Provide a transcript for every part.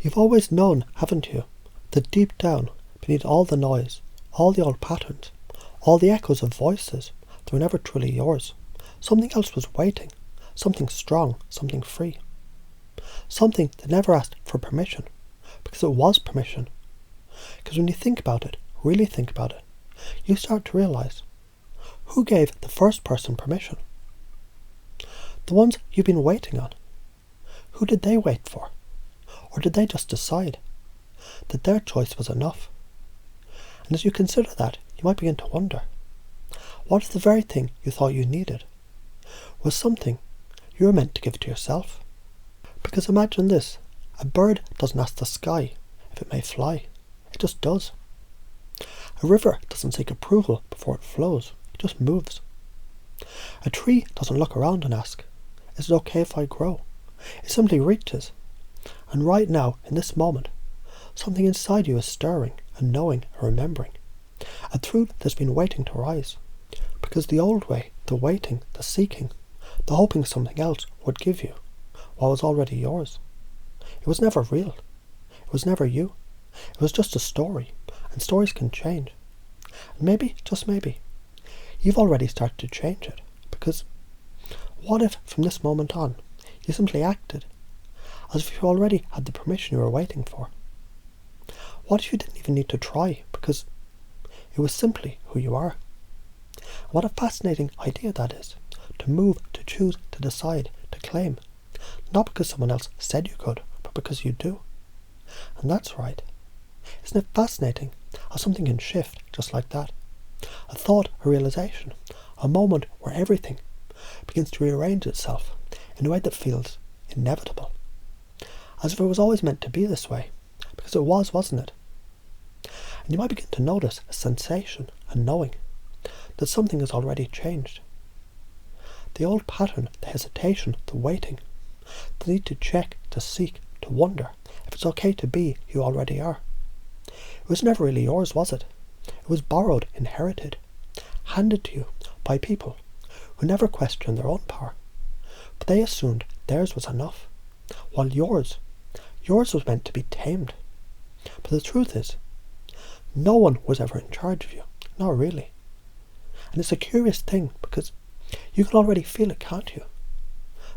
You've always known, haven't you, that deep down, beneath all the noise, all the old patterns, all the echoes of voices that were never truly yours, something else was waiting, something strong, something free. Something that never asked for permission, because it was permission. Because when you think about it, really think about it, you start to realise, who gave the first person permission? The ones you've been waiting on. Who did they wait for? Or did they just decide that their choice was enough? And as you consider that, you might begin to wonder, what if the very thing you thought you needed was something you were meant to give to yourself? Because imagine this, a bird doesn't ask the sky if it may fly, it just does. A river doesn't seek approval before it flows, it just moves. A tree doesn't look around and ask, is it okay if I grow? It simply reaches. And right now, in this moment, something inside you is stirring and knowing and remembering. A truth that's been waiting to rise. Because the old way, the waiting, the seeking, the hoping something else would give you what was already yours. It was never real. It was never you. It was just a story, and stories can change. And maybe, just maybe, you've already started to change it, because what if from this moment on, you simply acted as if you already had the permission you were waiting for? What if you didn't even need to try, because it was simply who you are? What a fascinating idea that is, to move, to choose, to decide, to claim. Not because someone else said you could, but because you do. And that's right. Isn't it fascinating how something can shift just like that? A thought, a realization, a moment where everything begins to rearrange itself in a way that feels inevitable. As if it was always meant to be this way, because it was, wasn't it? And you might begin to notice a sensation, a knowing, that something has already changed. The old pattern, the hesitation, the waiting, the need to check, to seek, to wonder if it's okay to be who you already are. It was never really yours, was it? It was borrowed, inherited, handed to you by people who never questioned their own power. But they assumed theirs was enough, while yours was meant to be tamed. But the truth is, no one was ever in charge of you, not really. And it's a curious thing, because you can already feel it, can't you?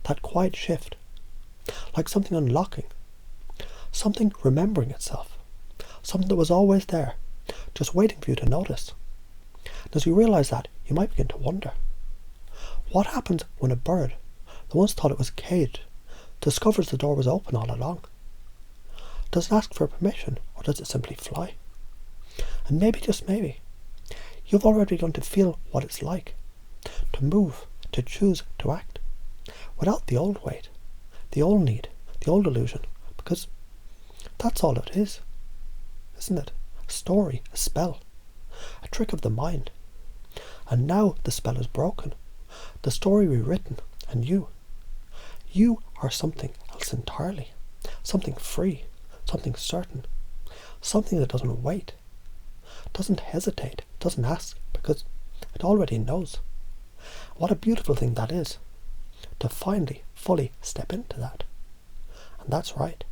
That quiet shift, like something unlocking, something remembering itself, something that was always there, just waiting for you to notice. And as you realise that, you might begin to wonder, what happens when a bird that once thought it was caged discovers the door was open all along? Does it ask for permission, or does it simply fly? And maybe, just maybe, you've already begun to feel what it's like to move, to choose, to act, without the old weight, the old need, the old illusion, because that's all it is, isn't it? A story, a spell, a trick of the mind. And now the spell is broken, the story rewritten, and you are something else entirely, something free, something certain, something that doesn't wait, doesn't hesitate, doesn't ask, because it already knows. What a beautiful thing that is, to finally, fully step into that. And that's right.